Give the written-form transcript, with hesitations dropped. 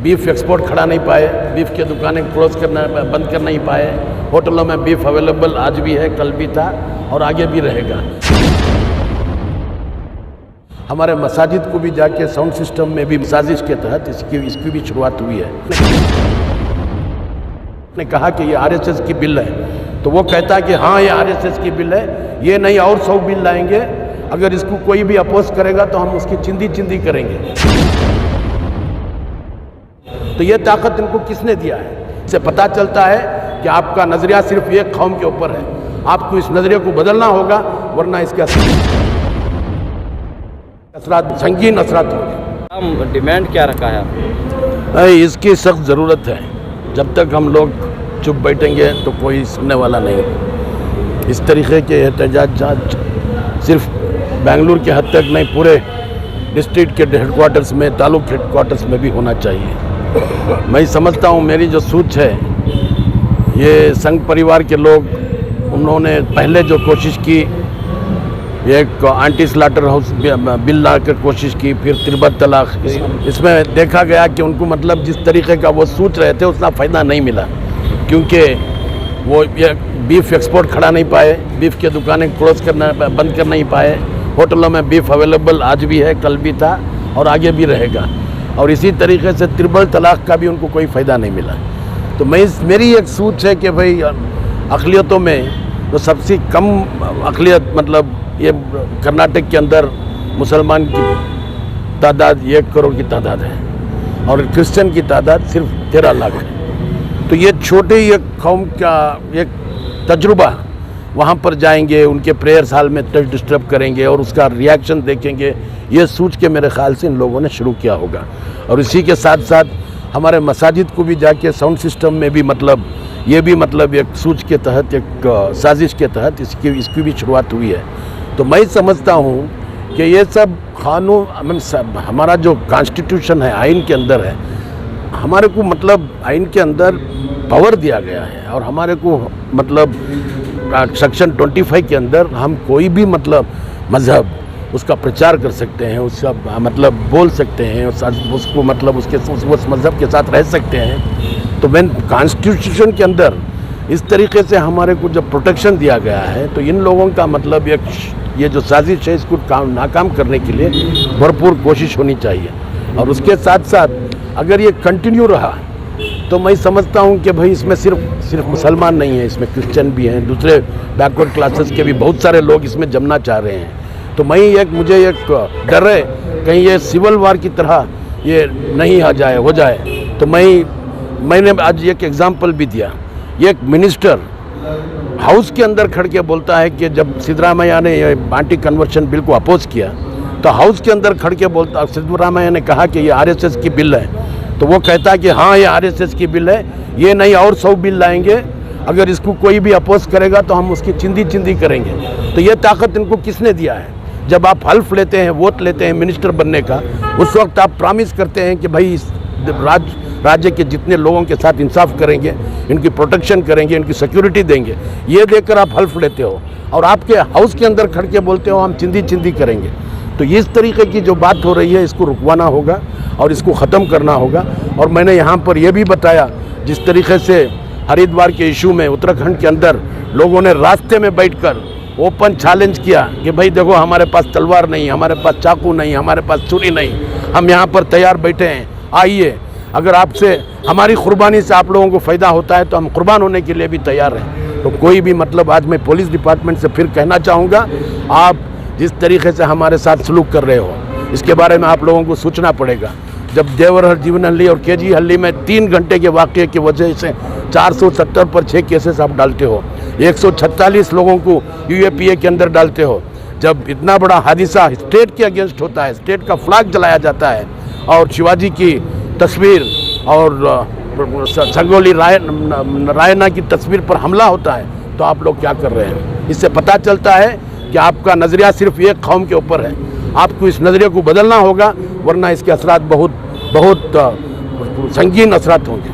Beef export खड़ा नहीं पाए, बीफ की दुकानें बंद कर नहीं पाए। होटलों में बीफ अवेलेबल आज भी है, कल भी था और आगे भी रहेगा। हमारे मसाजिद को भी जाके साउंड सिस्टम में भी साजिश के तहत इसकी भी शुरुआत हुई है। ने कहा कि ये आरएसएस की बिल है, तो वो कहता है कि हाँ ये आरएसएस की बिल है, ये नहीं और 100 बिल लाएंगे, अगर इसको कोई भी अपोज करेगा तो हम उसकी चिंदी करेंगे। तो ये ताकत इनको किसने दिया है? इससे पता चलता है कि आपका नजरिया सिर्फ एक कौम के ऊपर है। आपको इस नजरिए को बदलना होगा, वरना इसके असरात संगीन असरात होंगे। डिमांड क्या रखा है आपने? इसकी सख्त ज़रूरत है। जब तक हम लोग चुप बैठेंगे तो कोई सुनने वाला नहीं। इस तरीके के एहतजाज सिर्फ बेंगलुरु के हद तक नहीं, पूरे डिस्ट्रिक्ट के हेडक्वार्टर्स में, तालुक हेडक्वार्टर्स में भी होना चाहिए। मैं समझता हूँ मेरी जो सोच है, ये संघ परिवार के लोग, उन्होंने पहले जो कोशिश की, एक एंटी स्लॉटर हाउस बिल ला कर कोशिश की, फिर त्रिबत तलाक, इसमें देखा गया कि उनको मतलब जिस तरीके का वो सोच रहे थे उतना फ़ायदा नहीं मिला, क्योंकि वो ये बीफ एक्सपोर्ट खड़ा नहीं पाए, बीफ की दुकानें बंद कर नहीं पाए। होटलों में बीफ अवेलेबल आज भी है, कल भी था और आगे भी रहेगा। और इसी तरीके से त्रिबल तलाक का भी उनको कोई फ़ायदा नहीं मिला। तो मेरी एक सोच है कि भाई अक़लियतों में तो सबसे कम अक़लियत मतलब ये कर्नाटक के अंदर मुसलमान की तादाद 1 करोड़ की तादाद है और क्रिश्चियन की तादाद सिर्फ 13 लाख है। तो ये छोटे एक कौम का एक तजुर्बा, वहाँ पर जाएंगे, उनके प्रेयर्स हाल में डिस्टर्ब करेंगे और उसका रिएक्शन देखेंगे, ये सोच के मेरे ख़्याल से इन लोगों ने शुरू किया होगा। और इसी के साथ साथ हमारे मसाजिद को भी जाके साउंड सिस्टम में भी मतलब ये भी मतलब एक सोच के तहत, एक साजिश के तहत इसकी भी शुरुआत हुई है। तो मैं समझता हूँ कि ये सब कानून, हमारा जो कॉन्स्टिट्यूशन है, आइन के अंदर है, हमारे को मतलब आइन के अंदर पावर दिया गया है और हमारे को मतलब सेक्शन 25 के अंदर हम कोई भी मतलब मज़हब उसका प्रचार कर सकते हैं, उसका मतलब बोल सकते हैं, उसको मतलब उस मज़हब के साथ रह सकते हैं। तो मैं कॉन्स्टिट्यूशन के अंदर इस तरीके से हमारे को जब प्रोटेक्शन दिया गया है, तो इन लोगों का मतलब ये जो साजिश है, इसको नाकाम करने के लिए भरपूर कोशिश होनी चाहिए। और उसके साथ साथ अगर ये कंटिन्यू रहा तो मैं समझता हूँ कि भाई इसमें सिर्फ मुसलमान नहीं है, इसमें क्रिश्चियन भी हैं, दूसरे बैकवर्ड क्लासेस के भी बहुत सारे लोग इसमें जमना चाह रहे हैं। तो मुझे एक डर है कहीं ये सिविल वार की तरह ये नहीं हो जाए। तो मैंने आज एक एग्जांपल भी दिया। ये एक मिनिस्टर हाउस के अंदर खड़ के बोलता है कि जब सिद्धरामैया ने ये एंटी कन्वर्शन बिल को अपोज किया, तो हाउस के अंदर खड़ के बोलता, सिद्धरामैया ने कहा कि ये आरएसएस की बिल है, तो वो कहता है कि हाँ ये आरएसएस की बिल है, ये नहीं और 100 बिल लाएंगे, अगर इसको कोई भी अपोज करेगा तो हम उसकी चिंदी करेंगे। तो ये ताकत इनको किसने दिया है? जब आप हल्फ लेते हैं, वोट लेते हैं मिनिस्टर बनने का, उस वक्त आप प्रॉमिस करते हैं कि भाई इस राज्य के जितने लोगों के साथ इंसाफ करेंगे, इनकी प्रोटेक्शन करेंगे, इनकी सिक्योरिटी देंगे, ये देकर आप हल्फ लेते हो और आपके हाउस के अंदर खड़ के बोलते हो हम चिंदी करेंगे। तो इस तरीके की जो बात हो रही है, इसको रुकवाना होगा और इसको ख़त्म करना होगा। और मैंने यहाँ पर यह भी बताया, जिस तरीके से हरिद्वार के इशू में उत्तराखंड के अंदर लोगों ने रास्ते में बैठकर ओपन चैलेंज किया कि भाई देखो हमारे पास तलवार नहीं, हमारे पास चाकू नहीं, हमारे पास छुरी नहीं, हम यहाँ पर तैयार बैठे हैं, आइए, अगर आपसे हमारी कुर्बानी से आप लोगों को फ़ायदा होता है तो हम कुर्बान होने के लिए भी तैयार हैं। तो कोई भी मतलब आज मैं पुलिस डिपार्टमेंट से फिर कहना चाहूँगा, आप जिस तरीके से हमारे साथ सलूक कर रहे हो, इसके बारे में आप लोगों को सोचना पड़ेगा। जब देवरहर जीवनहल्ली और केजी हल्ली में 3 घंटे के वाक़े की वजह से 470 पर 6 केसेस आप डालते हो, 146 लोगों को यूएपीए के अंदर डालते हो, जब इतना बड़ा हादसा स्टेट के अगेंस्ट होता है, स्टेट का फ्लैग जलाया जाता है और शिवाजी की तस्वीर और संगोली रायना की तस्वीर पर हमला होता है, तो आप लोग क्या कर रहे हैं? इससे पता चलता है कि आपका नज़रिया सिर्फ एक कौम के ऊपर है। आपको इस नज़रिए को बदलना होगा, वरना इसके असरात बहुत संगीन असरात होंगे।